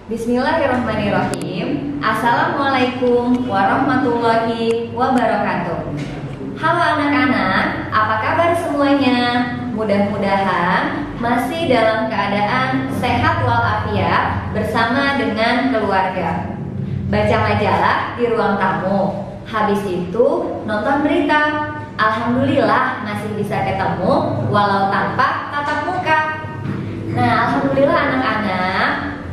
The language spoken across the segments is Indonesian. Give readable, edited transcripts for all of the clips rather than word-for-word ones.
Bismillahirrahmanirrahim. Assalamualaikum warahmatullahi wabarakatuh. Halo anak-anak, apa kabar semuanya? Mudah-mudahan masih dalam keadaan sehat walafiat bersama dengan keluarga. Baca majalah di ruang tamu, habis itu nonton berita. Alhamdulillah masih bisa ketemu walau tanpa tatap muka. Nah, alhamdulillah anak-anak,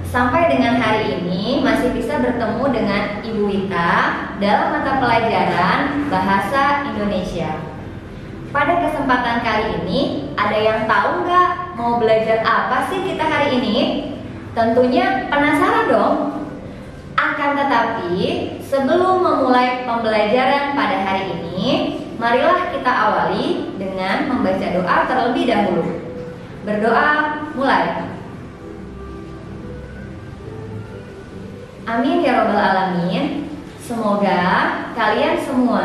sampai dengan hari ini masih bisa bertemu dengan Ibu Wita dalam mata pelajaran Bahasa Indonesia. Pada kesempatan kali ini, ada yang tahu nggak mau belajar apa sih kita hari ini? Tentunya penasaran dong. Akan tetapi, sebelum memulai pembelajaran pada hari ini, marilah kita awali dengan membaca doa terlebih dahulu. Berdoa, mulai. Amin ya robbal alamin. Semoga kalian semua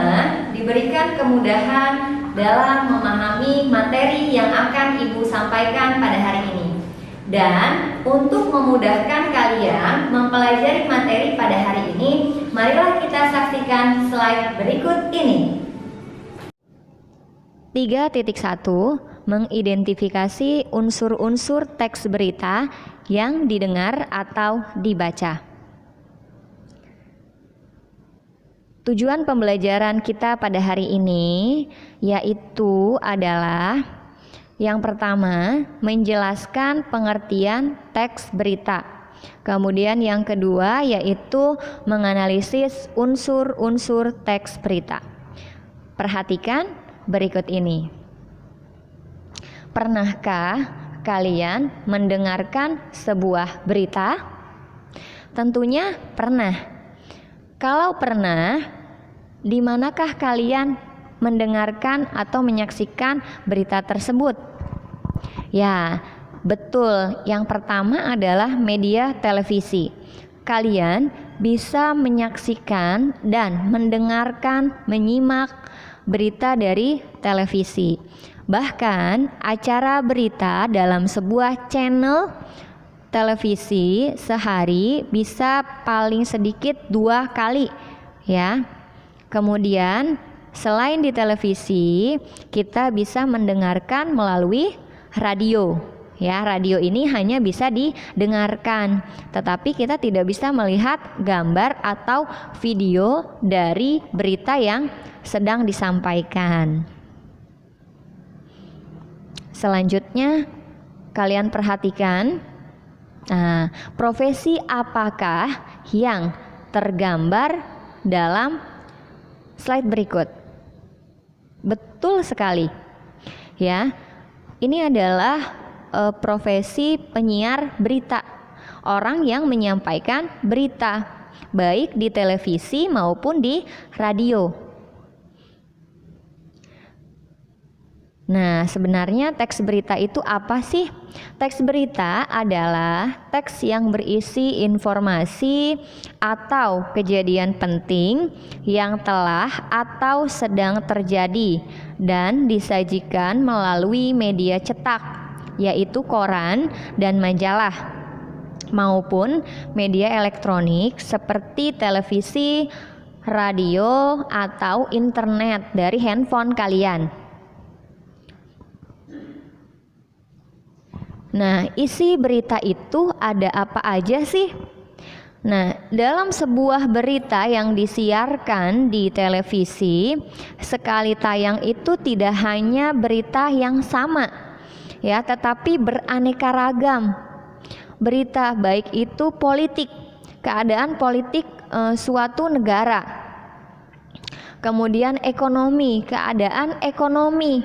diberikan kemudahan dalam memahami materi yang akan Ibu sampaikan pada hari ini. Dan untuk memudahkan kalian mempelajari materi pada hari ini, marilah kita saksikan slide berikut ini. 3.1 Mengidentifikasi unsur-unsur teks berita yang didengar atau dibaca. Tujuan pembelajaran kita pada hari ini yaitu adalah yang pertama, menjelaskan pengertian teks berita. Kemudian yang kedua yaitu menganalisis unsur-unsur teks berita. Perhatikan berikut ini. Pernahkah kalian mendengarkan sebuah berita? Tentunya pernah. Kalau pernah, di manakah kalian mendengarkan atau menyaksikan berita tersebut? Ya, betul. Yang pertama adalah media televisi. Kalian bisa menyaksikan dan mendengarkan, menyimak berita dari televisi. Bahkan acara berita dalam sebuah channel televisi sehari bisa paling sedikit 2 kali ya. Kemudian selain di televisi, kita bisa mendengarkan melalui radio. Ya, radio ini hanya bisa didengarkan, tetapi kita tidak bisa melihat gambar atau video dari berita yang sedang disampaikan. Selanjutnya, kalian perhatikan, profesi apakah yang tergambar dalam slide berikut? Betul sekali. Ya, ini adalah profesi penyiar berita, orang yang menyampaikan berita, baik di televisi maupun di radio. Nah, sebenarnya teks berita itu apa sih? Teks berita adalah teks yang berisi informasi atau kejadian penting yang telah atau sedang terjadi dan disajikan melalui media cetak, yaitu koran dan majalah, maupun media elektronik seperti televisi, radio, atau internet dari handphone kalian. Nah, isi berita itu ada apa aja sih? Nah, dalam sebuah berita yang disiarkan di televisi, sekali tayang itu tidak hanya berita yang sama, ya, tetapi beraneka ragam. Berita baik itu politik, keadaan politik suatu negara. Kemudian ekonomi, keadaan ekonomi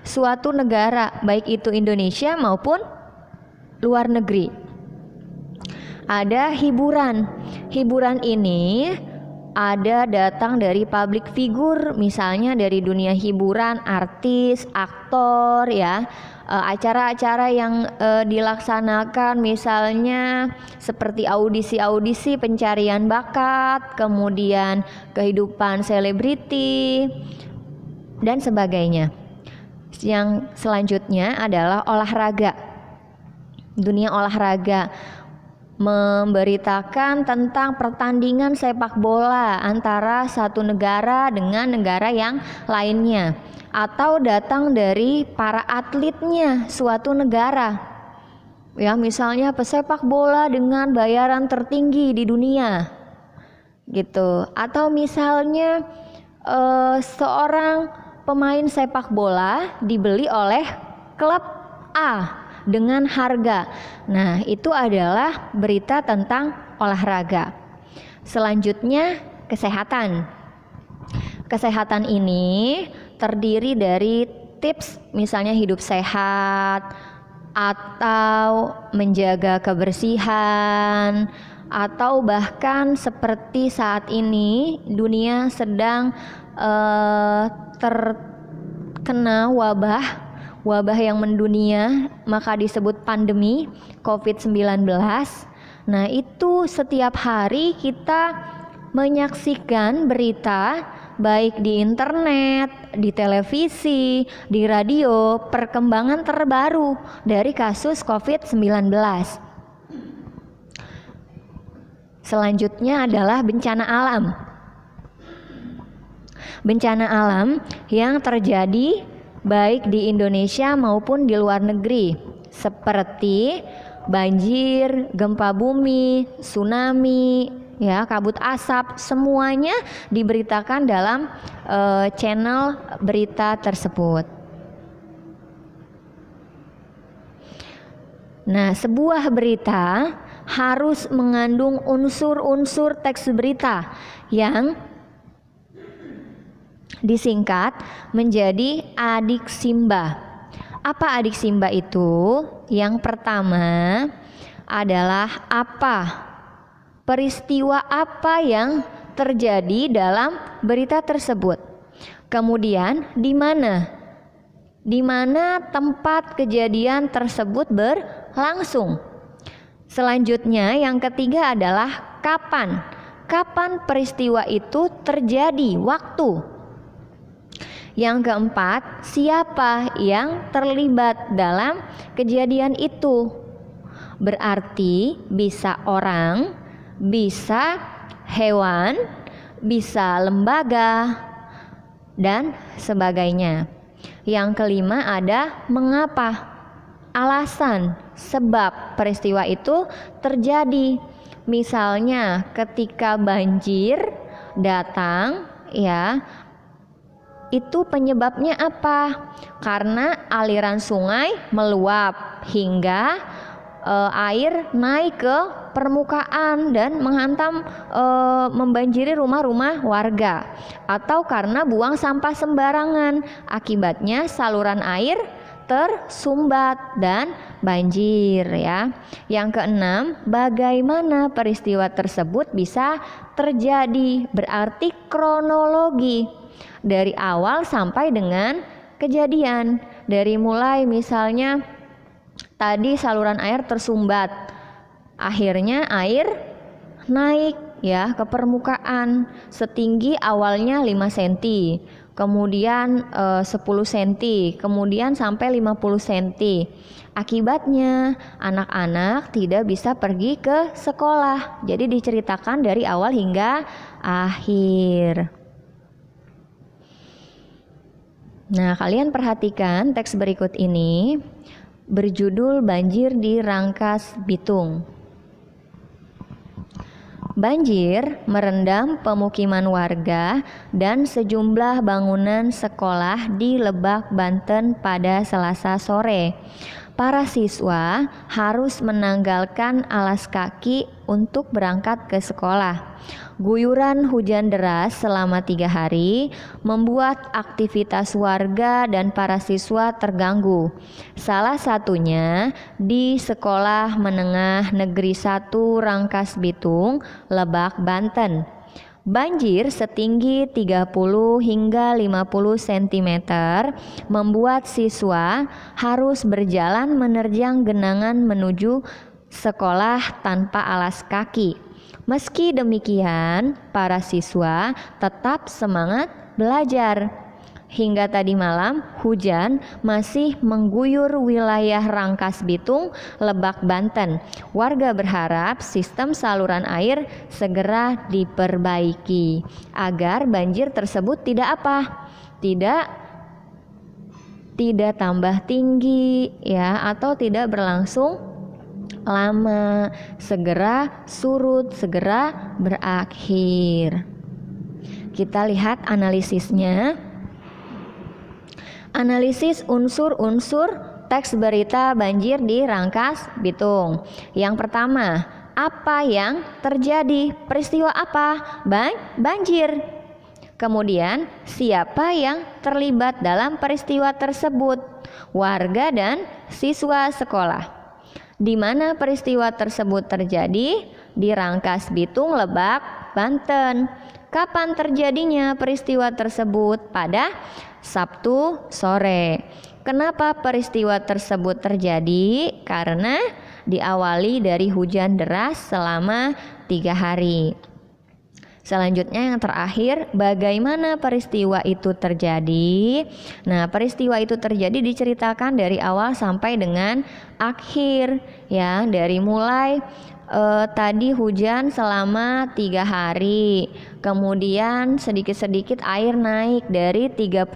suatu negara, baik itu Indonesia maupun luar negeri. Ada hiburan. Hiburan ini ada datang dari public figure, misalnya dari dunia hiburan, artis, aktor, ya. Acara-acara yang dilaksanakan misalnya seperti audisi-audisi pencarian bakat, kemudian kehidupan selebriti dan sebagainya. Yang selanjutnya adalah olahraga. Dunia olahraga memberitakan tentang pertandingan sepak bola antara satu negara dengan negara yang lainnya, atau datang dari para atletnya suatu negara. Ya, misalnya pesepak bola dengan bayaran tertinggi di dunia, gitu. Atau misalnya seorang pemain sepak bola dibeli oleh klub A dengan harga. Nah, itu adalah berita tentang olahraga. Selanjutnya, kesehatan. Kesehatan ini terdiri dari tips, misalnya hidup sehat, atau menjaga kebersihan, atau bahkan seperti saat ini dunia sedang terkena wabah yang mendunia, maka disebut pandemi COVID-19. Nah, itu setiap hari kita menyaksikan berita baik di internet, di televisi, di radio, perkembangan terbaru dari kasus COVID-19. Selanjutnya adalah bencana alam. Bencana alam yang terjadi baik di Indonesia maupun di luar negeri, seperti banjir, gempa bumi, tsunami, ya, kabut asap, semuanya diberitakan dalam channel berita tersebut. Nah, sebuah berita harus mengandung unsur-unsur teks berita yang disingkat menjadi adiksimba. Apa adiksimba itu? Yang pertama adalah peristiwa apa yang terjadi dalam berita tersebut. Kemudian di mana tempat kejadian tersebut berlangsung. Selanjutnya yang ketiga adalah kapan peristiwa itu terjadi, waktu. Yang keempat, siapa yang terlibat dalam kejadian itu. Berarti bisa orang, bisa hewan, bisa lembaga, dan sebagainya. Yang kelima ada mengapa, alasan, sebab peristiwa itu terjadi. Misalnya ketika banjir datang, ya, itu penyebabnya apa? Karena aliran sungai meluap hingga air naik ke permukaan dan menghantam, membanjiri rumah-rumah warga, atau karena buang sampah sembarangan, akibatnya saluran air tersumbat dan banjir, ya. Yang keenam, bagaimana peristiwa tersebut bisa terjadi, berarti kronologi dari awal sampai dengan kejadian. Dari mulai misalnya tadi saluran air tersumbat, akhirnya air naik, ya, ke permukaan setinggi awalnya 5 cm, kemudian 10 cm, kemudian sampai 50 cm. Akibatnya anak-anak tidak bisa pergi ke sekolah. Jadi diceritakan dari awal hingga akhir. Nah, kalian perhatikan teks berikut ini berjudul Banjir di Rangkas Bitung. Banjir merendam pemukiman warga dan sejumlah bangunan sekolah di Lebak, Banten pada Selasa sore. Para siswa harus menanggalkan alas kaki untuk berangkat ke sekolah. Guyuran hujan deras selama 3 hari membuat aktivitas warga dan para siswa terganggu. Salah satunya di Sekolah Menengah Negeri 1 Rangkas Bitung, Lebak, Banten. Banjir setinggi 30 hingga 50 cm membuat siswa harus berjalan menerjang genangan menuju sekolah tanpa alas kaki. Meski demikian, para siswa tetap semangat belajar. hingga tadi malam hujan masih mengguyur wilayah Rangkas Bitung, Lebak, Banten. Warga berharap sistem saluran air segera diperbaiki agar banjir tersebut tidak tambah tinggi ya, atau tidak berlangsung lama, segera surut, segera berakhir. Kita lihat analisisnya. Analisis unsur-unsur teks berita banjir di Rangkas Bitung. Yang pertama, apa yang terjadi? Peristiwa apa? Banjir. Kemudian, siapa yang terlibat dalam peristiwa tersebut? Warga dan siswa sekolah. Di mana peristiwa tersebut terjadi? Di Rangkas Bitung, Lebak, Banten. Kapan terjadinya peristiwa tersebut? Pada Sabtu sore. Kenapa peristiwa tersebut terjadi? Karena diawali dari hujan deras selama 3 hari. Selanjutnya yang terakhir, bagaimana peristiwa itu terjadi? Nah, peristiwa itu terjadi diceritakan dari awal sampai dengan akhir ya, dari mulai tadi hujan selama 3 hari, kemudian sedikit-sedikit air naik dari 30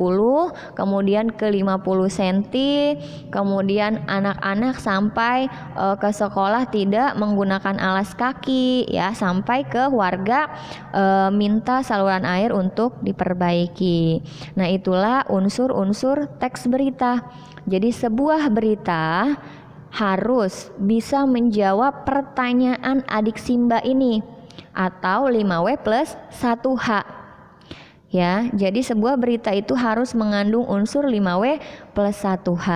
kemudian ke 50 cm, kemudian anak-anak sampai ke sekolah tidak menggunakan alas kaki ya, sampai ke warga minta saluran air untuk diperbaiki. Nah, itulah unsur-unsur teks berita. Jadi sebuah berita harus bisa menjawab pertanyaan adik Simba ini atau 5W plus 1H ya. Jadi sebuah berita itu harus mengandung unsur 5W plus 1H.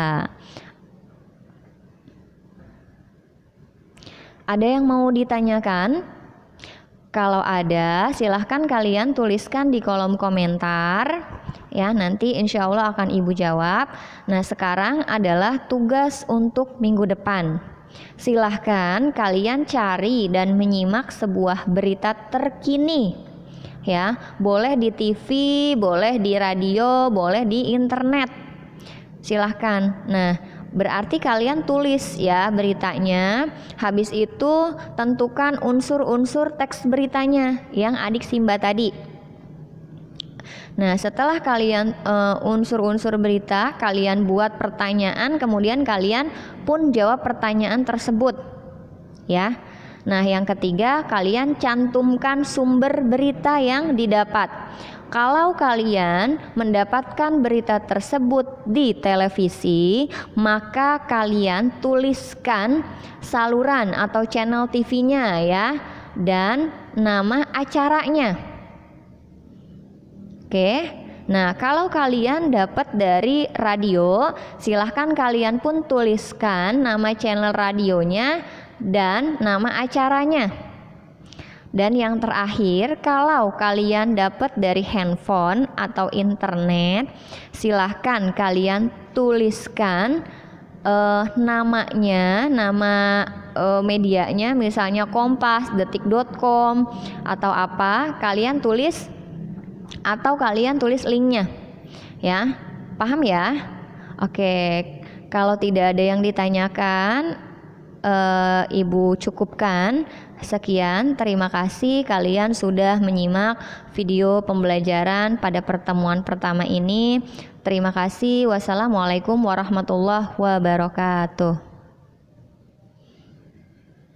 Ada yang mau ditanyakan? Kalau ada, silahkan kalian tuliskan di kolom komentar ya, nanti insya Allah akan Ibu jawab. Nah, sekarang adalah tugas untuk minggu depan. Silahkan kalian cari dan menyimak sebuah berita terkini ya, boleh di TV, boleh di radio, boleh di internet, silahkan. Nah, berarti kalian tulis ya beritanya. Habis itu tentukan unsur-unsur teks beritanya yang adik Simba tadi. Nah, setelah kalian unsur-unsur berita, kalian buat pertanyaan, kemudian kalian pun jawab pertanyaan tersebut ya. Nah, yang ketiga, kalian cantumkan sumber berita yang didapat. Kalau kalian mendapatkan berita tersebut di televisi, maka kalian tuliskan saluran atau channel TV-nya ya, dan nama acaranya. Oke. Nah, kalau kalian dapat dari radio, silahkan kalian pun tuliskan nama channel radionya dan nama acaranya. Dan yang terakhir, kalau kalian dapat dari handphone atau internet, silahkan kalian tuliskan namanya, nama medianya, misalnya Kompas, Detik.com atau apa, kalian tulis atau kalian tulis linknya ya. Paham ya? Oke, kalau tidak ada yang ditanyakan, Ibu cukupkan. Sekian, terima kasih kalian sudah menyimak video pembelajaran pada pertemuan pertama ini. Terima kasih. Wassalamualaikum warahmatullahi wabarakatuh.